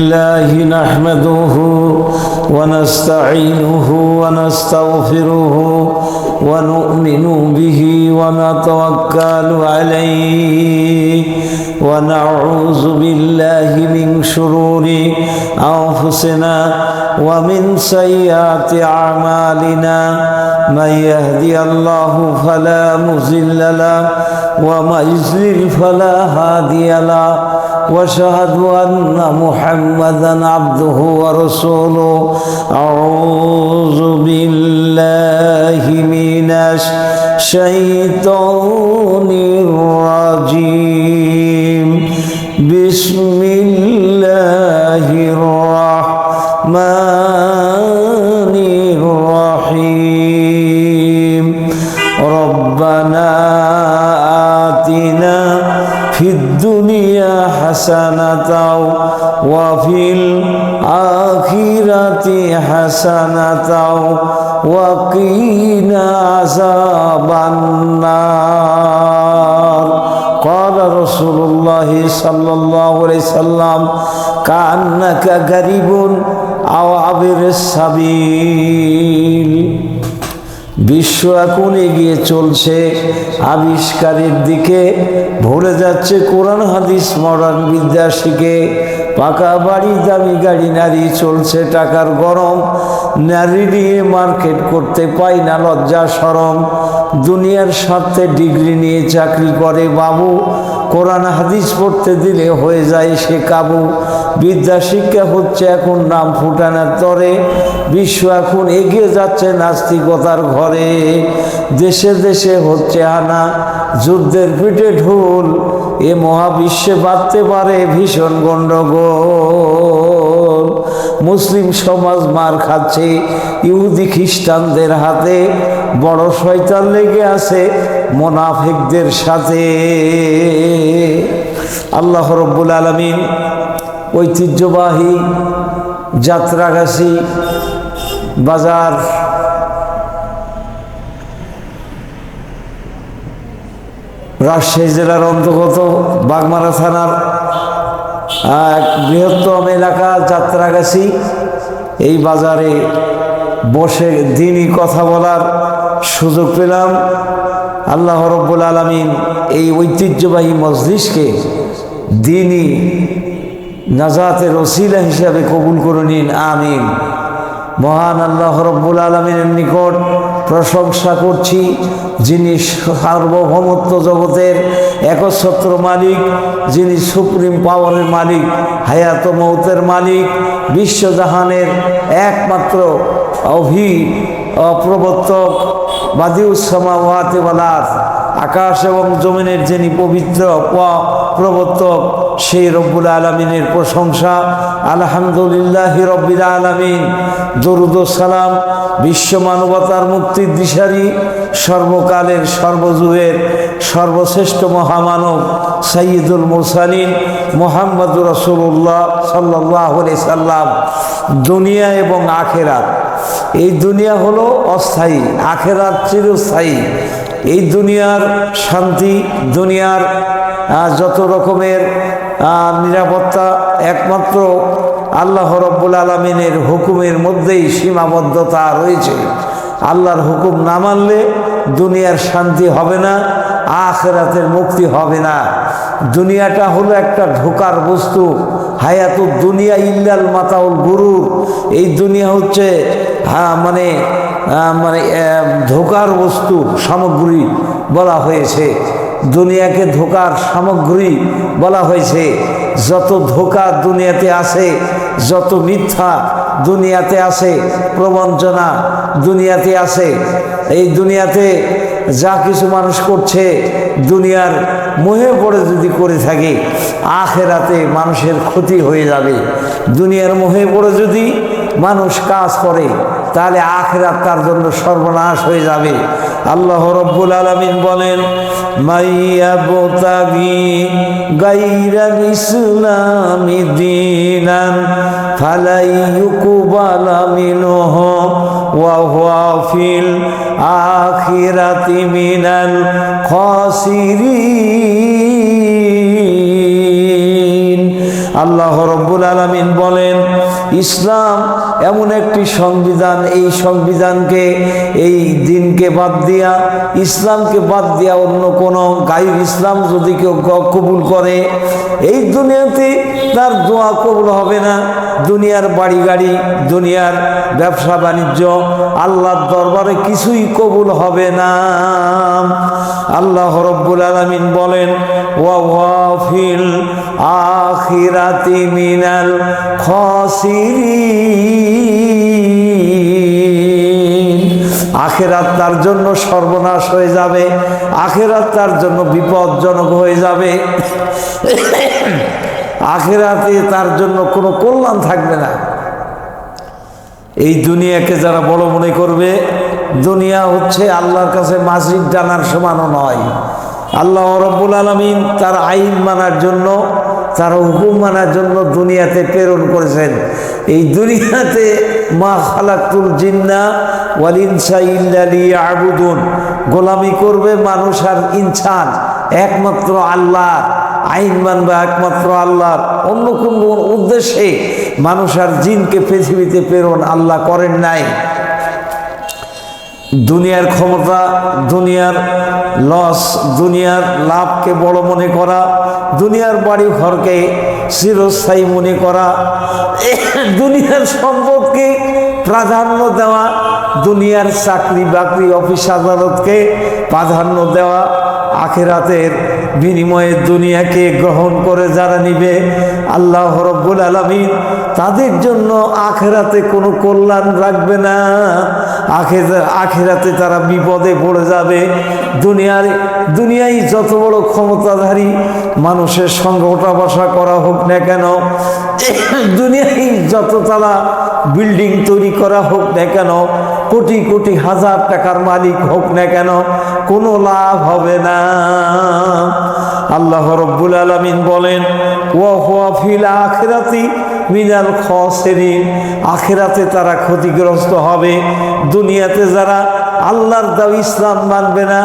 الله نحمده ونستعينه ونستغفره ونؤمن به ونتوكل عليه ونعوذ بالله من شرور أنفسنا ومن سيئات أعمالنا من يهدي الله فلا مضل له ومن يضلل فلا هادي له واشهد ان محمدا عبده ورسوله اعوذ بالله من الشيطان الرجيم بسم الله الرحمن الرحيم ربنا آتنا في الدنيا حسنة وفي الآخرة حسنة وقنا عذاب النار قال رسول الله صلى الله عليه وسلم كأنك غريب أو عابر السبيل বিশ্ব এখন এগিয়ে চলছে আবিষ্কারের দিকে, ভরে যাচ্ছে কোরআন হাদিস মডার্ন বিদ্যা শিখে। পাকা বাড়ি দামি গাড়ি, নারী চলছে টাকার গরম, নারী নিয়ে মার্কেট করতে পাই না লজ্জা শরম। দুনিয়ার স্বার্থে ডিগ্রি নিয়ে চাকরি করে বাবু, কোরআন হাদিস পড়তে দিলে হয়ে যায় সে কাবু। বিদ্যা শিক্ষা হচ্ছে এখন নাম ফুটানোর তরে, বিশ্ব এখন এগিয়ে যাচ্ছে নাস্তিকতার ঘরে। দেশে দেশে হচ্ছে হানা, যুদ্ধের পিঠে ঢোল, এ মহাবিশ্বে বাঁধতে পারে ভীষণ গণ্ডগোল। মুসলিম সমাজ মার খাচ্ছে ইহুদি খ্রিস্টানদের হাতে, বড় শয়তান লেগে আছে মুনাফিকদের সাথে। আল্লাহ রাব্বুল আলামিন ঐতিহ্যবাহী যাত্রাগাছি বাজার রাজশাহী জেলার অন্তর্গত বাগমারা থানার এক বৃহত্তম এলাকা যাত্রাগাছি, এই বাজারে বসে দিনই কথা বলার সুযোগ পেলাম। আল্লাহ রাব্বুল আলামিন এই ঐতিহ্যবাহী মজলিসকে দিনই নাজাতের ওসিলা হিসাবে কবুল করে নিন, আমিন। মহান আল্লাহ রাব্বুল আলামিনের নিকট প্রশংসা করছি, যিনি সার্বভৌমত্ব জগতের একচ্ছত্র মালিক, যিনি সুপ্রিম পাওয়ারের মালিক, হায়াত মৌতের মালিক, বিশ্বজাহানের একমাত্র প্রবর্তক, বাদিউস সামাওয়াতি ওয়াল আরদ, আকাশ এবং জমিনের যিনি পবিত্র প্রবর্তক, সেই রব্বুল আলামিনের প্রশংসা। আলহামদুলিল্লাহি রব্বিল আলামিন। দরুদ ও সালাম বিশ্ব মানবতার মুক্তির দিশারি, সর্বকালের সর্বযুগের সর্বশ্রেষ্ঠ মহামানব সাইয়্যিদুল মুরসালিন মুহাম্মদুর রাসূলুল্লাহ সাল্লাল্লাহু আলাইহি সাল্লাম। দুনিয়া এবং আখেরাত, এই দুনিয়া হলো অস্থায়ী, আখেরাত চিরস্থায়ী। এই দুনিয়ার শান্তি, দুনিয়ার যত রকমের নিরাপত্তা একমাত্র আল্লাহ রাব্বুল আলামিনের হুকুমের মধ্যেই সীমাবদ্ধতা রয়েছে। আল্লাহর হুকুম না মানলে দুনিয়ার শান্তি হবে না, আখিরাতের মুক্তি হবে না। দুনিয়াটা হলো একটা ধোঁকার বস্তু, হায়াতুদ দুনিয়া ইল্লাল মাতাউল গুরুর। এই দুনিয়া হচ্ছে মানে ধোঁকার বস্তু, সামগ্রী বলা হয়েছে। দুনিয়াকে ধোঁকার সামগ্রী বলা হয়েছে। যত ধোঁকা দুনিয়াতে আছে, যত মিথ্যা দুনিয়াতে আছে, প্রবঞ্চনা দুনিয়াতে আছে, এই দুনিয়াতে যা কিছু মানুষ করছে, দুনিয়ার মোহে পড়ে যদি করে থাকে, আখেরাতে মানুষের ক্ষতি হয়ে যাবে। দুনিয়ার মোহে পড়ে যদি মানুষ কাজ করে, তাহলে আখিরাত তার জন্য সর্বনাশ হয়ে যাবে। আল্লাহ রাব্বুল আলামিন বলেন, মাইয়াবতাগি গায়রাল ইসলামি দীনান ফালাই ইউকবালা মিনহু ওয়া হুয়া ফিল আখিরাতি মিনাল খাসিরিন। আল্লাহ রাব্বুল আলামিন বলেন, ইসলাম এমন একটি সংবিধান, এই সংবিধানকে, এই দিনকে বাদ দিয়া, ইসলামকে বাদ দিয়া অন্য কোনো গায়র ইসলাম যদি কেউ কবুল করে, এই দুনিয়াতে তার দোয়া কবুল হবে না। দুনিয়ার বাড়ি গাড়ি, দুনিয়ার ব্যবসা বাণিজ্য, আল্লাহর দরবারে কিছুই কবুল হবে না। আল্লাহ রাব্বুল আলামিন বলেন, ওয়া ফিল আখিরাতি মিনাল খাসিরিন। আখিরাত তার জন্য সর্বনাশ হয়ে যাবে, আখিরাত তার জন্য বিপজ্জনক হয়ে যাবে, আখিরাতে তার জন্য কোনো কল্যাণ থাকবে না। এই দুনিয়াকে যারা বড় মনে করবে, দুনিয়া হচ্ছে আল্লাহর কাছে মাসিক ডানার সমানও নয়। আল্লাহ রাব্বুল আলামিন তার আইন মানার জন্য, তার হুকুম মানার জন্য দুনিয়াতে প্রেরণ করেছেন। এই দুনিয়াতে মা খালাকতুল জিন্না ওয়াল ইনসা ইল্লা লিয়াবুদুন, গোলামি করবে মানুষ আর ইনসান, একমাত্র আল্লাহ আইন মানবে, একমাত্র আল্লাহর। অন্য কোন উদ্দেশ্যে মানুষ আর জিনকে পৃথিবীতে প্রেরণ আল্লাহ করেন নাই। দুনিয়ার ক্ষমতা, দুনিয়ার লস, দুনিয়ার লাভকে বড় মনে করা, দুনিয়ার বাড়ি ঘরকে চিরস্থায়ী মনে করা, দুনিয়ার সম্পদকে প্রাধান্য দেওয়া, দুনিয়ার চাকরি বাকরি অফিস আদালতকে প্রাধান্য দেওয়া, আখিরাতের বিনিময়ে দুনিয়াকে গ্রহণ করে যারা নিবে, আল্লাহ রাব্বুল আলামিন তাদের জন্য আখিরাতে কোনো কল্যাণ রাখবে না। আখিরাতে তারা বিপদে পড়ে যাবে। দুনিয়ায় যত বড় ক্ষমতাধারী মানুষের সঙ্গে ওঠা বসা করা হোক না কেন, দুনিয়ায় যত তারা বিল্ডিং তৈরি করা হোক না কেন, কোটি কোটি হাজার টাকার মালিক হোক না কেন, কোনো লাভ হবে না। আল্লাহ রাব্বুল আলামিন বলেন, ওয়া হুয়া ফিল আখিরাতি মিনাল খাসিরিন, আখিরাতে তারা ক্ষতিগ্রস্ত হবে। দুনিয়াতে যারা আল্লাহর দাও ইসলাম মানবে না,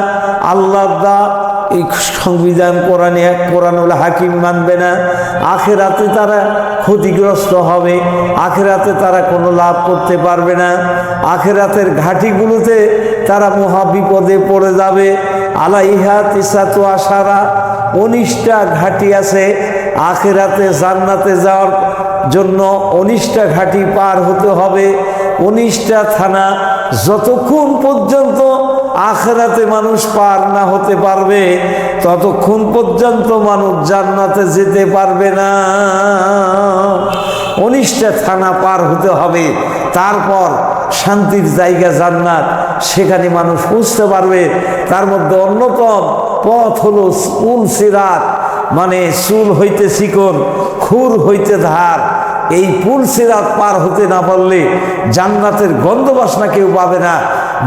আল্লাহর দা এই সংবিধান কোরআনুল হাকিম মানবে না, আখিরাতে তারা ক্ষতিগ্রস্ত হবে, আখিরাতে তারা কোনো লাভ করতে পারবে না। আখিরাতের ঘাটিগুলোতে তারা মহা বিপদে পড়ে যাবে। আলাইহা তিসাতু আশারা, 19টা ঘাটি আছে। আখিরাতে জান্নাতে যাওয়ার জন্য 19টা ঘাটি পার হতে হবে, 19টা থানা। যতক্ষণ পর্যন্ত আখিরাতে মানুষ পার না হতে পারবে, ততক্ষণ পর্যন্ত মানুষ জান্নাতে যেতে পারবে না। 19টা থানা পার হতে হবে, তারপর শান্তির জায়গা জান্নাত, সেখানে মানুষ বুঝতে পারবে। তার মধ্যে অন্যতম পথ হলো পুল সিরাত, মানে চুল হইতে চিকন, খুর হইতে ধার। এই পুল সিরাত পার হতে না পারলে জান্নাতের গন্ধ বাসনা কেউ পাবে না,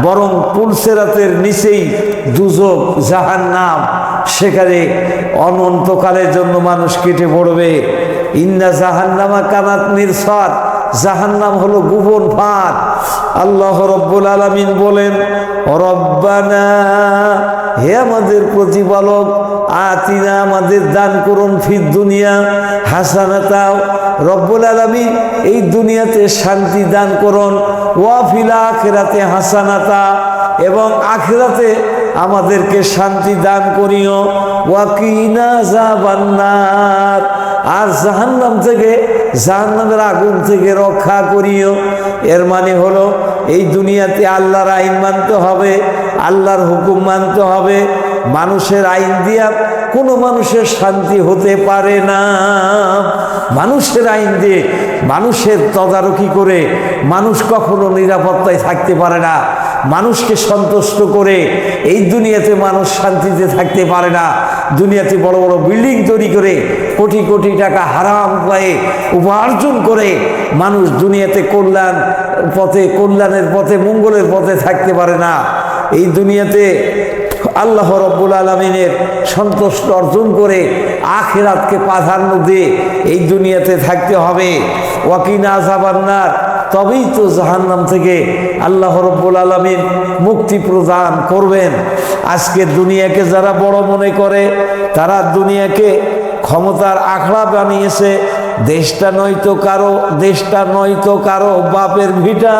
বরং পুল সিরাতের নিচেই দুজক জাহান্নাম, সেখানে অনন্তকালের জন্য মানুষ কেটে পড়বে। ইন্না জাহান্নামা কানাত মিরসাদ, জাহান্নাম হলো গোপন ফাঁদ। আল্লাহ রাব্বুল আলামিন বলেন, রব্বানা, হে আমাদের প্রতিপালক, আতিনা, আমাদের দান করুন, ফিদ দুনিয়া হাসানাতাও, রব্বুল আলামিন এই দুনিয়াতে শান্তি দান করুন, ওয়া ফিল আখিরাতে হাসানাতা, এবং আখিরাতে আমাদেরকে শান্তি দান করিও, ওয়া কিনা যাবান্নার, আর জাহান্নাম থেকে, জাহান্নামের আগুন থেকে রক্ষা করিও। এর মানে হলো এই দুনিয়াতে আল্লাহর আইন মানতে হবে, আল্লাহর হুকুম মানতে হবে। মানুষের আইন দিয়া কোনো মানুষের শান্তি হতে পারে না। মানুষের আইন দিয়ে, মানুষের তদারকি করে মানুষ কখনো নিরাপত্তায় থাকতে পারে না। মানুষকে সন্তুষ্ট করে এই দুনিয়াতে মানুষ শান্তিতে থাকতে পারে না। দুনিয়াতে বড় বড় বিল্ডিং তৈরি করে কোটি কোটি টাকা হারাম উপায়ে উপার্জন করে মানুষ দুনিয়াতে কল্যাণের পথে, মঙ্গলের পথে থাকতে পারে না। এই দুনিয়াতে আল্লাহ রাব্বুল আলামিনের সন্তুষ্ট অর্জন করে আখিরাতকে প্রাধান্য দিয়ে এই দুনিয়াতে থাকতে হবে। ওয়াকিনা আযাবান্নার, তবেই তো জাহান্নাম থেকে আল্লাহ রাব্বুল আলামিন মুক্তি প্রদান করবেন। আজকে দুনিয়াকে যারা বড় মনে করে, তারা দুনিয়াকে ক্ষমতার আখড়া বানিয়েছে, দেশটা নয়তো কারো বাপের ভিটা,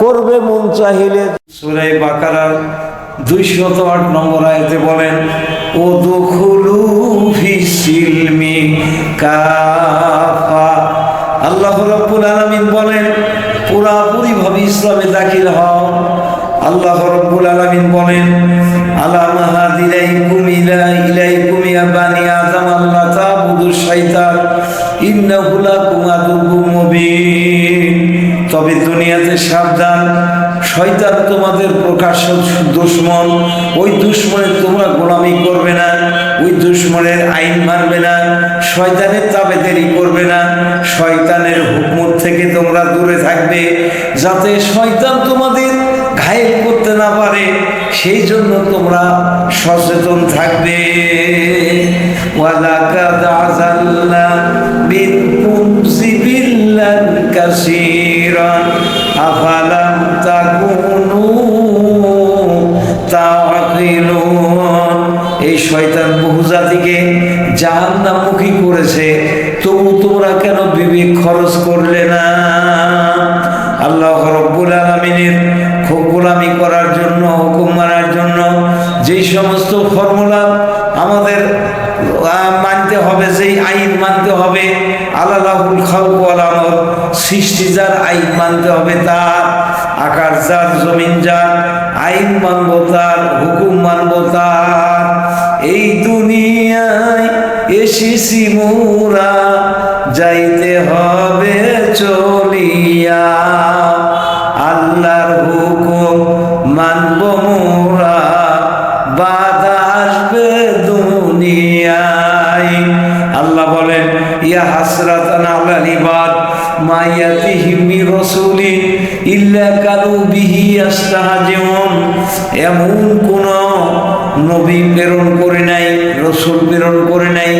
করবে মন চাহিলে। সূরা বাকারার 208 নম্বর আয়াতে বলেন, উদখুলু ফিস-সিলমি কাফা। আল্লাহ রাব্বুল আলামিন বলেন, পুরাপুরি ভাবে ইসলামে দাখিল হও। আল্লাহ রাব্বুল আলামিন বলেন, আলাম হাদিলাইকুম ইলাইকুম ইয়া বানি আদম আল্লা তাবুদুশ শাইতান ইন্নাহু লাকুম আদুউম মুবিন। তবে দুনিয়াতে সাবধান, শয়তান তোমাদের প্রকাশ্য দুশমন। ওই দুশমনের তোমরা গোলামি করবে না, ওই দুশমনের আইন মানবে না, শয়তানের তাবেদারি করবে না, শয়তানের হুকুম থেকে তোমরা দূরে থাকবে, যাতে শয়তান তোমাদের ঘায়েল করতে না পারে, সেই জন্য তোমরা সচেতন থাকবে। ওয়ালাকাদ আযাল্না মিনকুম জিবিল্লান কাসীরান আফালাম তাকুনু তাআকিলুন। এই শয়তান বহু জাতিকে জাহান্নামমুখী করেছে, তবু তোমরা কেন বিবেক খরচ করলে না? আল্লাহ রাব্বুল আলামিনের গোলামি করার জন্য, হুকুম মানার জন্য যেই সমস্ত ফর্মুলা আমাদের মানতে হবে, যেই আইন মানতে হবে, আলালাহুল খালক ওয়াল আমর, সৃষ্টি যার আইন মানতে হবে তার, আকাশ যার, জমিন যার, আইন মানব তার, হুকুম মানব তার। এই দুনিয়ায় এসেছি মোরা, যাইতে হবে চলিয়া, আল্লাহর হুকুম মানব মোরা, বাধা আসবে দুনিয়ায়। আল্লাহ বলেন, ইয়া হাসরাতান আলাল ইবাদ মা ইয়াতিহিম মির রাসূলিন ইল্লা কানু বিহি ইস্তাহজিউন। এমন কোন নবী প্রেরণ করে নাই, রসুল প্রেরণ করে নাই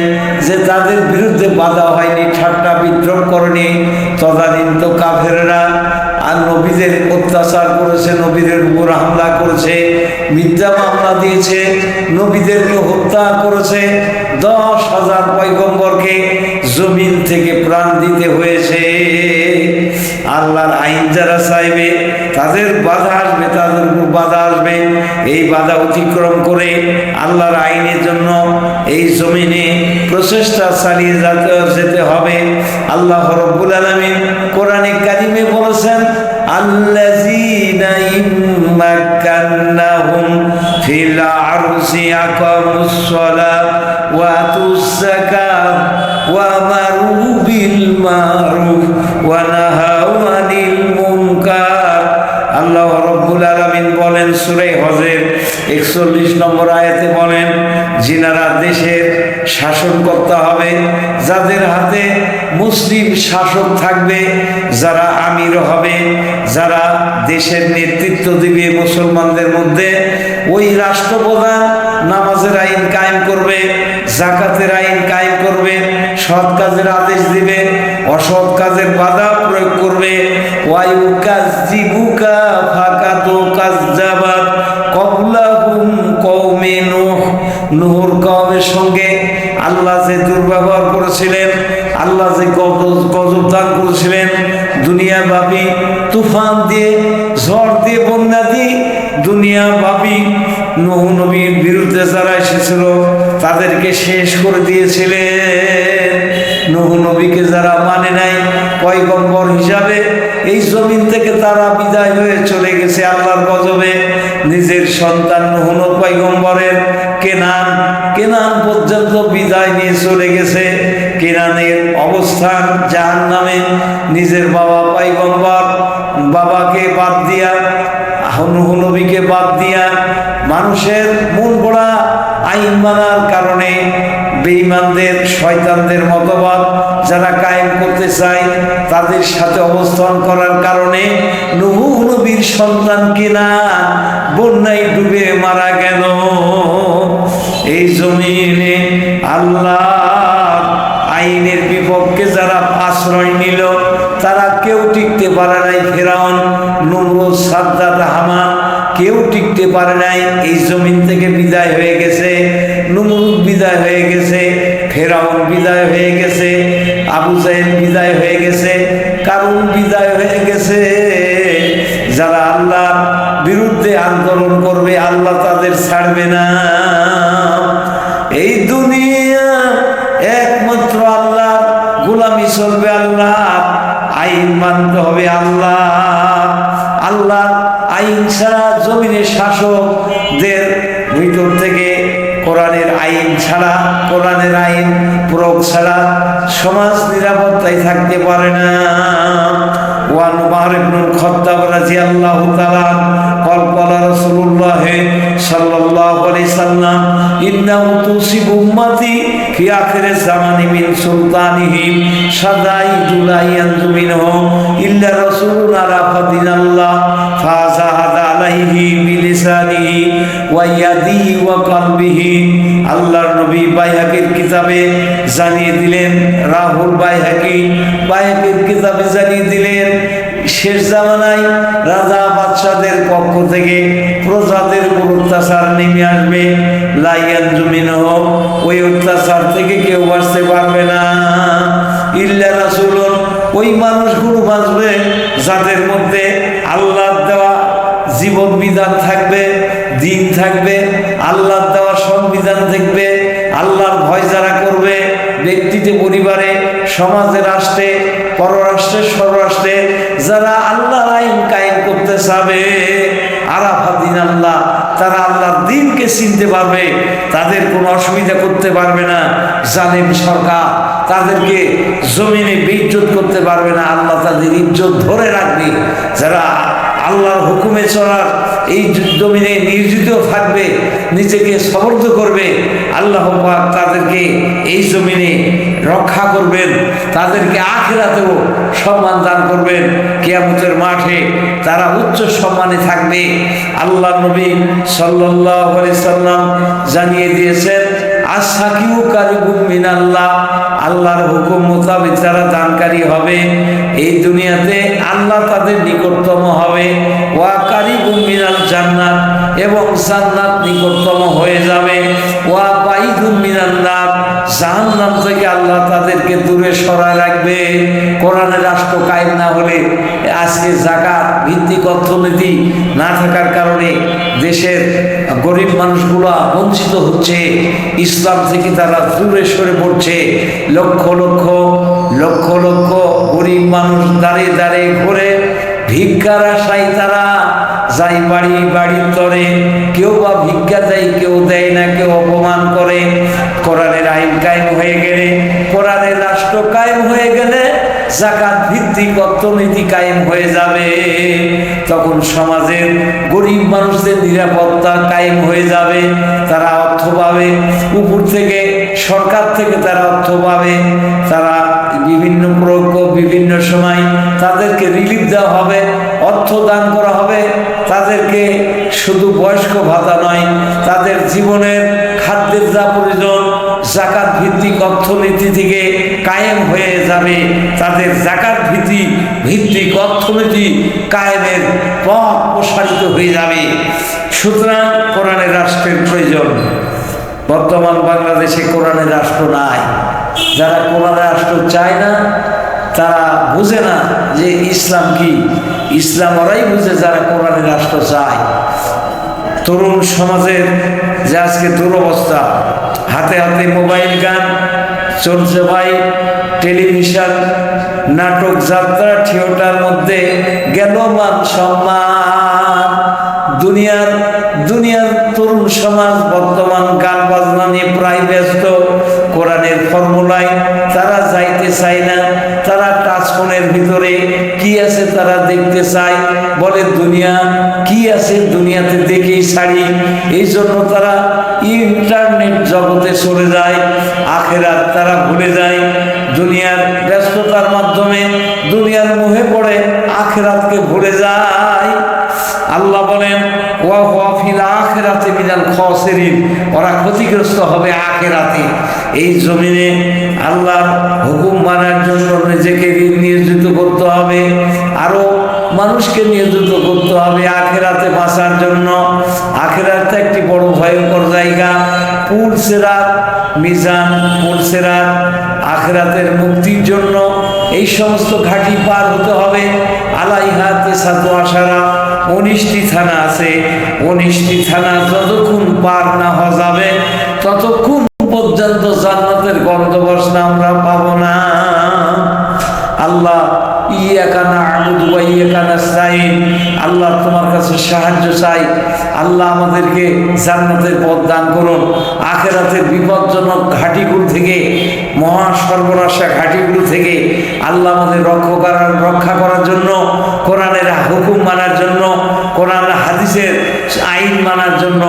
যে তাদের বিরুদ্ধে বাধা হয়নি, ঠাট্টা বিদ্রোহ করেনি। তদানীন্ত কাফেররা আর নবীদের অত্যাচার করেছে, নবীদের উপর হামলা করেছে, মিথ্যা মামলা দিয়েছে, নবীদেরকে হত্যা করেছে। 10,000 পয়গম্বরকে জমিন থেকে প্রাণ দিতে হয়েছে। আল্লাহর আইন যারা চাইবে তাদের বাধা আসবে, তাদের উপর বাধা আসবে। এই বাধা অতিক্রম করে আল্লাহর আইনের জন্য এই জমিনে প্রচেষ্টা চালিয়ে যেতে হবে। আল্লাহ রাব্বুল আলামিন কোরআনে কারিমে বলেছেন, আল্লাযীনা ইম্মাক্কান্নাহুম ফিল আরদি আকামুস সালাত ওয়া আতুস যাকাত ওয়া আমারু বিল মারুফ ওয়া নাহাউ আনিল মুনকার। আল্লাহ রাব্বুল আলামিন বলেন সূরা হজের 41 নম্বর আয়াতে বলেন, যিনারা দেশের শাসন করতে হবে, যাদের হাতে মুসলিম শাসক থাকবে, যারা আমির হবে, যারা দেশের নেতৃত্ব দিবে মুসলমানদের মধ্যে, ওই রাষ্ট্রপ্রধান নামাজের আইন কায়েম করবে, যাকাতের আইন কায়েম করবে, সৎ কাজের আদেশ দিবে, অসৎ কাজের বাধা প্রয়োগ করবে। ওয়ায়ুকাযযিবুকা ফাকাতু কাযযাবাত ক্বাবলাহুম কওমে নূহ। নূহর কওমের সঙ্গে আল্লাহ যে দুর্ব্যবহার করেছিলেন, আল্লাহ যে গজব দান করেছিলেন, দুনিয়াব্যাপী তুফান দিয়ে, ঝড় দিয়ে, বন্যা দিয়ে দুনিয়াব্যাপী নূহ নবীর বিরুদ্ধে যারা এসেছিল তাদেরকে শেষ করে দিয়েছিলেন। নূহ নবীকে যারা মানে নাই পয়গম্বর হিসাবে, এই জমিন থেকে তারা বিদায় হয়ে চলে গেছে আল্লাহর গজবে। নিজের সন্তান নূহ পয়গম্বরের কেনান পর্যন্ত বিদায় নিয়ে চলে গেছে। কেনানের অবস্থান জাহান্নামে। নিজের বাবা পয়গম্বর, বাবাকে বাদ দিয়া, নূহ নবীকে বাদ দিয়া, মানুষের মন গড়া আইন মানার কারণে বেঈমানদের, শয়তানদের মতবাদ যারা কায়েম করতে চায়, তাদের সাথে অবস্থান করার কারণে নূহ নবীর সন্তান কেনান বন্যায় ডুবে মারা গেল। এই জমিনে আল্লাহ আইনের বিপক্ষে যারা আশ্রয় নিল, তারা কেউ টিকতে পারে নাই। ফিরআউন, নমরুদ, সাদ্দাত, হামান কেউ টিকতে পারে নাই। এই জমিন থেকে বিদায় হয়ে গেছে। নমরুদ বিদায় হয়ে গেছে, ফিরআউন বিদায় হয়ে গেছে, আবু আবু জাহেল বিদায় হয়ে গেছে, কারুন বিদায় হয়ে গেছে। যারা আল্লাহর বিরুদ্ধে আন্দোলন করবে আল্লাহ তাদের ছাড়বে না। এই দুনিয়া একমাত্র আল্লাহ গোলামি চলবে, আল্লাহ আইন মানতে হবে, আল্লাহ আইন ছাড়া জমিনের শাসকদের ভিতর থেকে কোরআনের আইন ছাড়া, কোরআনের আইন প্রয়োগ ছাড়া সমাজ নিরাপত্তায় থাকতে পারে না। ওয়ান উমর ইবনুল খাত্তাব রাদিয়াল্লাহু তাআলা قال قال رسول الله صلى الله عليه وسلم إنه تصيب أمتي في آخر الزمان من سلطانهم شدائد لا ينجو منه إلا رسول عرف دين الله فزاد عليه بلسانه ويده وقلبه। আল্লাহর নবী বাইহাকির কিতাবে জানিয়ে দিলেন, রাহুল বাইহাকির কিতাবে জানিয়ে দিলেন, শেষ জামানায় রাজা বাদশাদের পক্ষ থেকে প্রজাদের উপর অত্যাচার নেমে আসবে। লাইয়ান জমিন হোক, ওই অত্যাচার থেকে কেউ বাঁচতে পারবে না। ইল্লা রাসূলুন, ওই মানুষগুলো বাঁচবে যাদের মধ্যে আল্লাহর দেওয়া জীবন বিধান থাকবে, দিন থাকবে, আল্লাহর দেওয়া সংবিধান থাকবে। আল্লাহর ভয় যারা করবে ব্যক্তিতে, পরিবারে, সমাজে, রাষ্ট্রে, পররাষ্ট্রে, স্বরাষ্ট্রে যারা আল্লাহর আইন কায়েম করতে চাবে, আরাফা দিন আল্লাহ, তারা আল্লাহর দিনকে চিনতে পারবে, তাদের কোনো অসুবিধা করতে পারবে না। জালেম সরকার তাদেরকে জমিনে বেইজ্জত করতে পারবে না, আল্লাহ তাদের ইজ্জত ধরে রাখবে। যারা আল্লাহর হুকুমে চলার এই জমিনে নিয়োজিত থাকবে, নিজেকে সমর্থ করবে, আল্লাহ পাক তাদেরকে এই জমিনে রক্ষা করবেন, তাদেরকে আখিরাতেও সম্মান দান করবেন। কিয়ামতের মাঠে তারা উচ্চ সম্মানে থাকবে। আল্লাহ নবী সাল্লাল্লাহু আলাইহি সাল্লাম জানিয়ে দিয়েছেন, আশাকিউ কারিবুম মিনাল্লাহ, আল্লাহর হুকুম মোতাবেক যারা দানকারী হবে এই দুনিয়াতে আল্লাহ তাদের নিকটতম হবে। ওয়া কারিবুম মিনাল জান্নাত, এবং জান্নাত নিকটতম হয়ে যাবে। ওয়া বাইদুম মিনান নার, জাহান্নাম থেকে আল্লাহ তাদেরকে দূরে সরায় রাখবে। কোরআনের রাষ্ট্র কায়েম না হলে, আজকে যাকাত ভিত্তিক অর্থনীতি না থাকার কারণে দেশের গরিব মানুষগুলো বঞ্চিত হচ্ছে, ইসলাম থেকে তারা দূরে সরে পড়ছে। লক্ষ লক্ষ লক্ষ লক্ষ গরিব মানুষ দাঁড়িয়ে দাঁড়িয়ে ঘুরে ভিক্ষার আশায় তারা যাই বাড়ির তরে, কেউ বা ভিক্ষা দেয়, কেউ দেয় না, কেউ অপমান করে। কোরআনের আইন কায়েম হয়ে গেলে, কোরআনের রাষ্ট্র কায়েম হয়ে গেলে, যাকাত ভিত্তিক অর্থনীতি কায়েম হয়ে যাবে, তখন সমাজের গরিব মানুষদের নিরাপত্তা কায়েম হয়ে যাবে। তারা অর্থ পাবে, উপর থেকে সরকার থেকে তারা অর্থ পাবে, তারা বিভিন্ন প্রকল্প বিভিন্ন সময় তাদেরকে রিলিফ দেওয়া হবে, অর্থ দান করা হবে। তাদেরকে শুধু বয়স্ক ভাতা নয়, তাদের জীবনের খাদ্যের যা প্রয়োজন যাকাত ভিত্তিক অর্থনীতি থেকে কায়েম হয়ে যাবে। তাদের যাকাত ভিত্তিক অর্থনীতি কায়েমের পথ প্রসারিত হয়ে যাবে। সুতরাং কোরআনের রাষ্ট্রের প্রয়োজন। বর্তমান বাংলাদেশে কোরআনের রাষ্ট্র নাই। যারা কোরআনের রাষ্ট্র চায় না তারা বুঝে না যে ইসলাম কি। ইসলাম ওরাই বুঝে যারা কোরআনের রাষ্ট্র চায়। তরুণ সমাজের যে আজকে দুরবস্থা, হাতে হাতে মোবাইল গান চলছে ভাই, টেলিভিশন, নাটক, যাত্রা, থিয়েটার মধ্যে গেল মান সম্মান। দুনিয়ার তরুণ সমাজ বর্তমান গান বাজনা নিয়ে প্রায় ব্যস্ত। কোরআনের ফর্মুলায় তারা যাইতে চায় না, তারা টাচফোনের ভিতরে কি আছে তারা দেখতে চায়। বলে দুনিয়া কি আছে, দুনিয়াতে দেখেই ছাড়ি। এই জন্য তারা ইন্টারনেট জগতে চলে যায়, আখেরাত তারা ভুলে যায়। দুনিয়ার ব্যস্ততার মাধ্যমে দুনিয়ার মোহে পড়ে আখেরাতকে ভুলে যায়। আল্লাহ বলেন ওয়া হুয়া ফিল আখিরাতি মিনাল খাসিরিন, ওরা ক্ষতিগ্রস্ত হবে আখিরাতে। এই জমিনে আল্লাহর হুকুম মানার জন্য নিজেকে নিয়োজিত করতে হবে, আরো মানুষকে নিয়োজিত করতে হবে আখিরাতে বাঁচার জন্য। আখিরাতে একটি বড় ভয়ঙ্কর জায়গা, পুলসিরাত, মিজান, পুলসিরাত। আখিরাতের মুক্তির জন্য এই সমস্ত ঘাটি পার হতে হবে। আলাইহা তিসাতু আশারা, 19টি থানা আছে। 19টি থানা যতক্ষণ পার না হওয়া যাবে ততক্ষণ পর্যন্ত জান্নাতের গন্তব্য আমরা পাবো না। আল্লাহ ইয়াকা না'বুদু ওয়া ইয়াকা নাস্তাঈন, আল্লাহ তোমার কাছে সাহায্য চাই। আল্লাহ আমাদেরকে জান্নাতের পথ দান করুন। আখিরাতের বিপজ্জনক ঘাটিগুলো থেকে, মহা সর্বনাশা ঘাটিগুলো থেকে আল্লাহ আমাদের রক্ষা করার জন্য, কোরআনের হুকুম মানার জন্য, কোরআন হাদিসের আইন মানার জন্য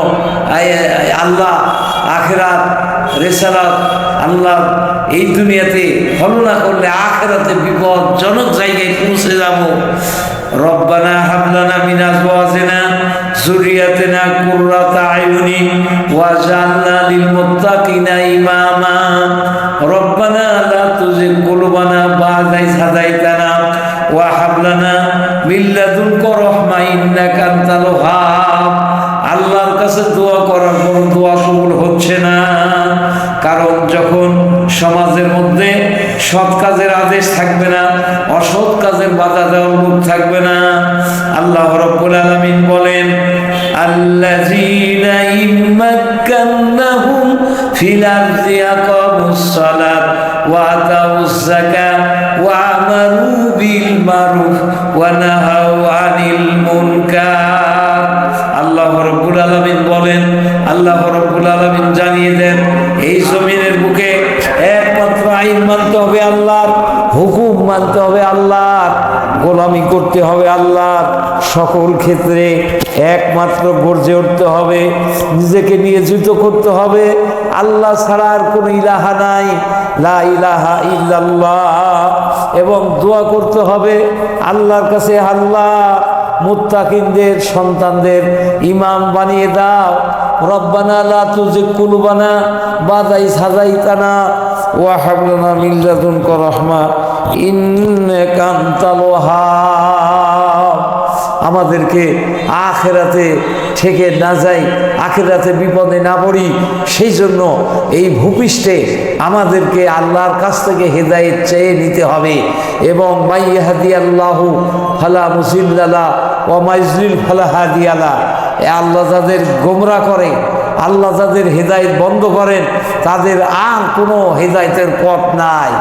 আল্লাহ আখিরাত রিসালাত আল্লাহ এই দুনিয়াতে ফলো না করলে আখিরাতে বিপজ্জনক জায়গায় পৌঁছে যাব। রব্বানা হাব লানা মিন আজওয়াজিনা যুররিয়াতিনা কুররাতা আয়ুনি ওয়াজআলনা লিল মুত্তাকিনা ইমামা। রব্বানা লা তুযিগ কুলুবানা বা'দা ইয হাদাইতানা ওয়া হাব লানা মিন লাদুনকা রাহমা ইন্নাকা আনতাল ওয়াহ্হাব। আল্লাহর কাছে দোয়া করার পর দোয়া কবুল হচ্ছে না, কারণ যখন সমাজের মধ্যে সৎ কাজের আদেশ থাকবে না, অসৎ কাজের বাধা দেওয়ার মুখ থাকবে না। আল্লাহ রাব্বুল আলামিন বলেন আল্লাযীনা ইম্মাক্কান্নাহুম ফিল আরদি আকামুস সালাত ওয়া আতাউজ যাকাত ওয়া আমারু বিল মারুফ ওয়া নাহাউ আনিল মুনকার। আল্লাহ রাব্বুল আলামিন বলেন, আল্লাহ রাব্বুল আলামিন জানিয়ে দেন, এই জমিনের বুকে একমাত্র আইন মানতে হবে আল্লাহর, হুকুম মানতে হবে আল্লাহর, গোলামি করতে হবে আল্লাহর, সকল ক্ষেত্রে একমাত্র গর্জে উঠতে হবে, নিজেকে নিয়োজিত করতে হবে। আল্লাহ ছাড়া আর কোনো ইলাহা নাই, লা ইলাহা ইল্লাল্লাহ। এবং দোয়া করতে হবে আল্লাহর কাছে, আল্লাহ মুত্তাকিনদের সন্তানদের ইমাম বানিয়ে দাও। রব্বানা লা তুযিগ কুলুবানা বা'দা ইয হাদাইতানা ওয়া হাব লানা মিন লাদুনকা রাহমা ইন্নাকা আনতাল ওয়াহ্হাব। আমাদেরকে আখিরাতে ঠেকে না যাই, আখিরাতে বিপদে না পড়ি, সেই জন্য এই ভূপৃষ্ঠে আমাদেরকে আল্লাহর কাছ থেকে হেদায়েত চেয়ে নিতে হবে। এবং মাই ইয়াহদিয়াল্লাহু ফালা মুদিল্লা লাহু ওয়া মাই ইউদ্লিল ফালা হাদিয়া লাহু। আল্লাহ যাদের গোমরা করে, আল্লাহ যাদের হেদায়েত বন্ধ করেন, তাদের আর কোনো হেদায়েতের পথ নাই।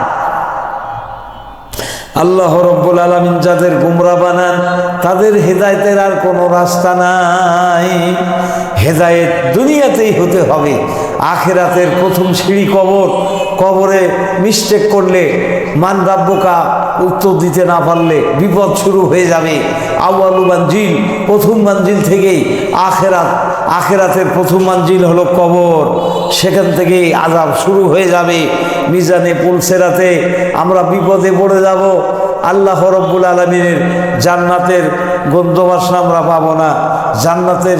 আল্লাহ রাব্বুল আলামিন যাদের গোমরা বানান, তাদের হেদায়েতের আর কোনো রাস্তা নাই। হেদায়েত দুনিয়াতেই হতে হবে। আখিরাতের প্রথম সিঁড়ি কবর, কবরে মিস্টেক করলে মানরাব্বুকা উত্তর দিতে না পারলে বিপদ শুরু হয়ে যাবে। আউয়ালু মানজিল, প্রথম মঞ্জিল থেকেই আখিরাত, আখিরাতের প্রথম মঞ্জিল হলো কবর, সেখান থেকেই আযাব শুরু হয়ে যাবে। মিজানে পুলসিরাতে আমরা বিপদে পড়ে যাব। আল্লাহ রাব্বুল আলামিনের জান্নাতের গন্ধবাসনা আমরা পাবো না। জান্নাতের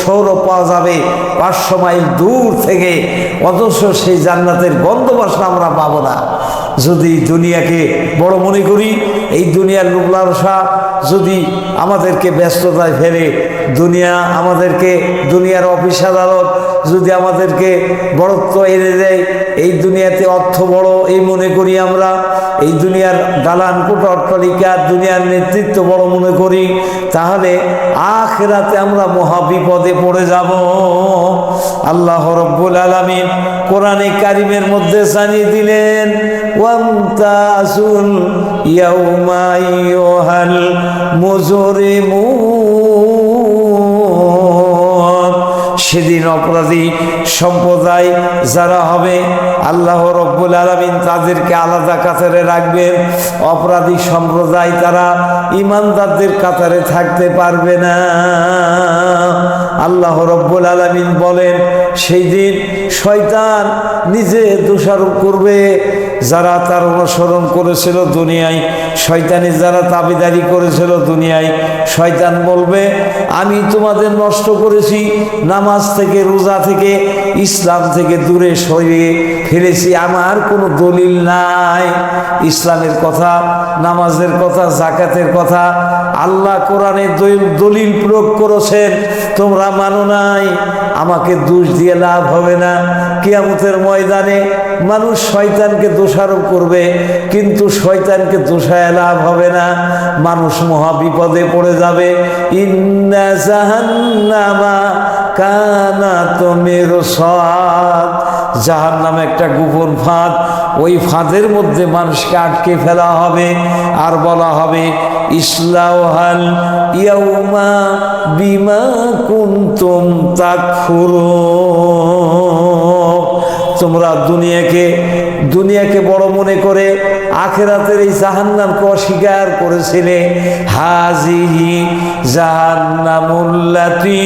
সৌরভ পাওয়া যাবে 500 মাইল দূর থেকে, অথচ সেই জান্নাতের গন্ধবাসনা আমরা পাবো না। যদি দুনিয়াকে বড় মনে করি, এই দুনিয়ার লোভ লালসা যদি আমাদেরকে ব্যস্ততায় ফেলে, দুনিয়া আমাদেরকে, দুনিয়ার অফিস আদালত যদি আমাদেরকে বড়ত্ব এনে দেয়, এই দুনিয়াতে অর্থ বড় এই মনে করি আমরা, এই দুনিয়ার দালান কোঠা অট্টালিকা, দুনিয়ার নেতৃত্ব বড় মনে করি, তাহলে আখিরাতে আমরা মহা বিপদে পড়ে যাব। আল্লাহ রাব্বুল আলামিন কোরআনে কারিমের মধ্যে জানিয়ে দিলেন, ওয়ামতাজুল ইয়াউমা আইয়ুহাল মুজরিমুন। সেদিন অপরাধী সম্প্রদায় যারা হবে আল্লাহ রব্বুল আলামিন তাদেরকে আলাদা কাতারে রাখবেন। অপরাধী সম্প্রদায় তারা ইমানদারদের কাতারে থাকতে পারবে না। আল্লাহ রব্বুল আলামিন বলেন সেই দিন শয়তান নিজে দোষারোপ করবে যারা তার অনুসরণ করেছিল দুনিয়ায়, শয়তানি যারা তাবেদারি করেছিল দুনিয়ায়। শয়তান বলবে আমি তোমাদের নষ্ট করেছি, নামাজ থেকে রোজা থেকে ইসলাম থেকে দূরে সরিয়ে ফেলেছি, আমার কোনো দলিল নাই। ইসলামের কথা, নামাজের কথা, যাকাতের কথা আল্লাহ কোরআনে দলিল প্রয়োগ করেছেন, তোমরা মানো নাই, আমাকে দোষ দিয়ে লাভ হবে না। কিয়ামতের ময়দানে মানুষ শয়তানকে দোষারোপ করবে, কিন্তু শয়তানকে দোষায় লাভ হবে না, মানুষ মহা বিপদে পড়ে যাবে। ইন্না জাহান্নামা কানাত মিরসাদ, জাহান্নাম একটা গোপন ফাঁদ, ওই ফাঁদের মধ্যে মানুষকে আটকে ফেলা হবে আর বলা হবে ইসলাউহাল ইয়াউমা বিমা কুনতুম তাকফুরুন। তোমরা দুনিয়াকে বড় মনে করে আখিরাতের এই জাহান্নামকে অস্বীকার করেছিলে। হাজিহি জাহান্নামুল্লাতী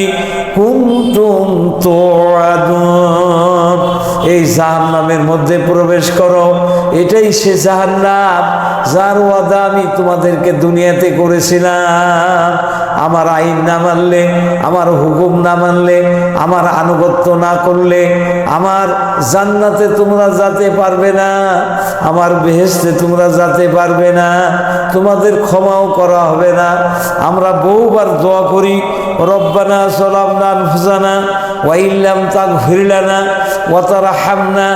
কুনতুম তুআদুন, এই জাহান্নামের মধ্যে প্রবেশ করো, এটাই সে জাহান্নাম যার ওয়াদা আমি তোমাদেরকে দুনিয়াতে করেছিলাম। আমার আইন না মানলে, আমার হুকুম না মানলে, আমার আনুগত্য না করলে আমার জান্নাতে তোমরা যেতে পারবে না, আমার বেহেশতে তোমরা যেতে পারবে না, তোমাদের ক্ষমাও করা হবে না। আমরা বহুবার দোয়া করি রব্বানা যালামনা আনফুসানা ওয়া ইল্লাম তাগফির লানা ওয়া তারহামনা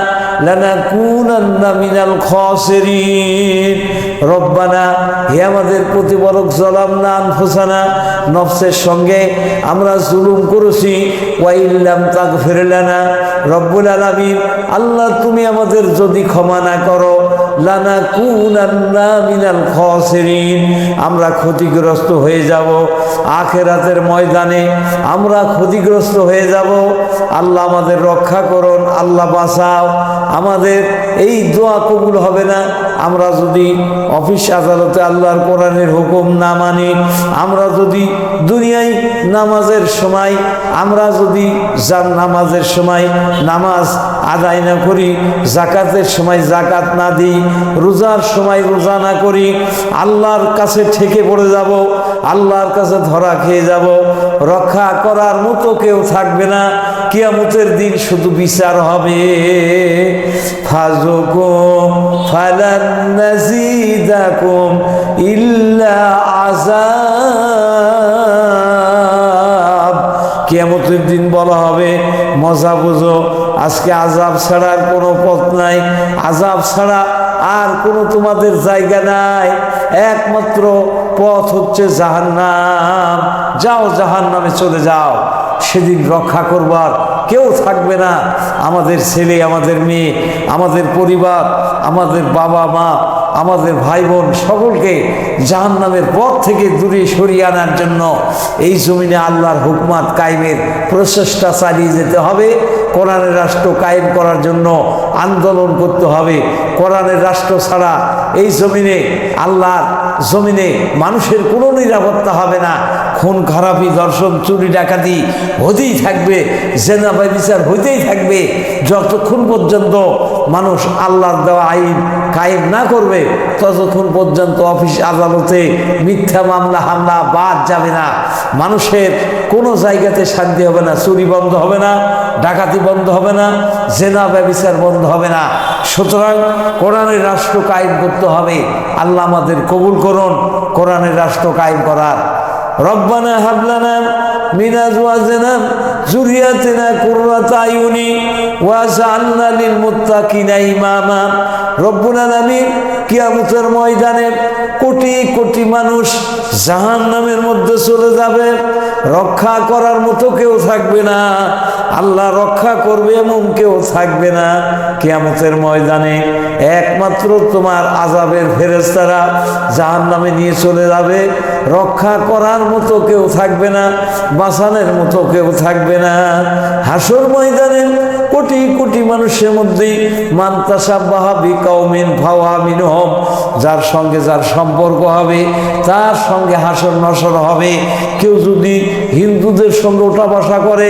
লানাকুনান্না মিনাল খাসিরিন। রব্বানা, হে আমাদের প্রতিপালক, যালামনা আনফুসানা, নফসের সঙ্গে আমরা জুলুম করেছি, ওয়া ইল্লাম তাগফির লানা, রব্বুল আলামিন আল্লাহ তুমি আমাদের যদি ক্ষমা না করো, লানাকুনান্না মিনাল খাসিরিন, আমরা ক্ষতিগ্রস্ত হয়ে যাব, আখিরাতের ময়দানে আমরা ক্ষতিগ্রস্ত হয়ে যাব। আল্লাহ আমাদের রক্ষা করুন, আল্লাহ বাঁচাও। আমাদের এই দোয়া কবুল হবে না আমরা যদি অফিস আদালতে আল্লাহর কোরআনের হুকুম না মানি, আমরা যদি দুনিয়ায় নামাজের সময় নামাজের সময় নামাজ আদায় না করি, জাকাতের সময় জাকাত না দিই, রোজার সময় রোজা না করি, আল্লাহর কাছে ঠেকে পড়ে যাব, আল্লাহর কাছে ধরা খেয়ে যাব, রক্ষা করার মতো কেউ থাকবে না। কিয়ামতের দিন শুধু বিচার হবে। ফাযুকুম ফালান নাযীদাকুম ইল্লা আযাব, কিয়ামতের দিন বলা হবে মজা বুঝো, আজকে আযাব ছাড়া আর কোনো পথ নাই, আযাব ছাড়া আর কোনো তোমাদের জায়গা নাই, একমাত্র পথ হচ্ছে জাহান্নাম। যাও জাহান্নামে চলে যাও, সেদিন রক্ষা করবার কেউ থাকবে না। আমাদের ছেলে, আমাদের মেয়ে, আমাদের পরিবার, আমাদের বাবা মা, আমাদের ভাই বোন সকলকে জাহান্নামের পথ থেকে দূরে সরিয়ে আনার জন্য এই জমিনে আল্লাহর হুকমাত কায়েমের প্রচেষ্টা চালিয়ে যেতে হবে। কোরআনের রাষ্ট্র কায়েম করার জন্য আন্দোলন করতে হবে। কোরআনের রাষ্ট্র ছাড়া এই জমিনে, আল্লাহর জমিনে মানুষের কোনো নিরাপত্তা হবে না। খুন খারাপি, দর্শন, চুরি ডাকাতি হতেই থাকবে, জেনা ব্যভিচার হইতেই থাকবে, যতক্ষণ পর্যন্ত মানুষ আল্লাহর দেওয়া আইন কায়েম না করবে ততক্ষণ পর্যন্ত অফিস আদালতে মিথ্যা মামলা হামলা বাদ যাবে না। মানুষের কোনো জায়গাতে শান্তি হবে না, চুরি বন্ধ হবে না, ডাকাতি বন্ধ হবে না, জেনা ব্যভিচার বন্ধ হবে না। সুতরাং কোরআনের রাষ্ট্র কায়েম করতে হবে। আল্লাহ আমাদের কবুল করুন কোরআনের রাষ্ট্র কায়েম করার। রব্বানা হাবলানা মিন আজওয়াজিনা যুররিয়াতিনা কুররাতা আয়ুনি ওয়াজআলনা লিল মুত্তাকিনা ইমামা। রব্বুল আলামিন কিয়ামতের ময়দানে কোটি কোটি মানুষ জাহান্নামের মধ্যে চলে যাবে, রক্ষা করার মতো কেউ থাকবে না, আল্লাহ রক্ষা করবে এমন কেউ থাকবে না। কিয়ামতের ময়দানে একমাত্র তোমার আযাবের ফেরেশতারা জাহান্নামে নিয়ে চলে যাবে, রক্ষা করার মতো কেউ থাকবে না, বাঁচানোর মতো কেউ থাকবে না। হাসর ময়দানে কোটি কোটি মানুষের মধ্যে মান তাশাব্বাহা বিকাউমিন ফাহুয়া মিনহুম, যার সঙ্গে যার সম্পর্ক হবে তার সঙ্গে হাসর নসর হবে। কেউ যদি হিন্দুদের সঙ্গে ওঠা বসা করে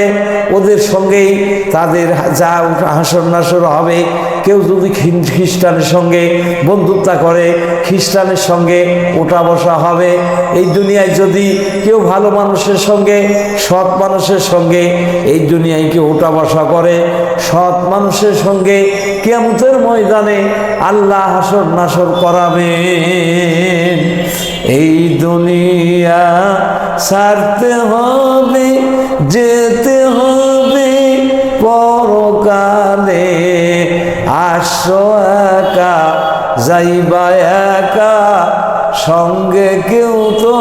ওদের সঙ্গেই তাদের যা হাসর নাসর হবে। কেউ যদি খ্রিস্টানের সঙ্গে বন্ধুত্ব করে খ্রিস্টানের সঙ্গে ওঠা বসা হবে। এই দুনিয়ায় যদি কেউ ভালো মানুষের সঙ্গে সৎ মানুষের সঙ্গে এই দুনিয়ায় কেউ ওঠা বসা করে সৎ মানুষের সঙ্গে, কিয়ামতের ময়দানে আল্লাহ হাসর নাসর করাবেন। এই দুনিয়া ছাড়তে হবে, যেতে হবে পরকালে, আসো একা যাইবা একা, সঙ্গে কেউ তো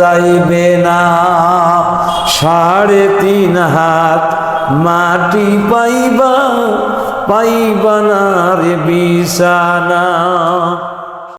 যাইবে না। 3.5 হাত মাটি পাইবা, পাইবা না রে বিছানা।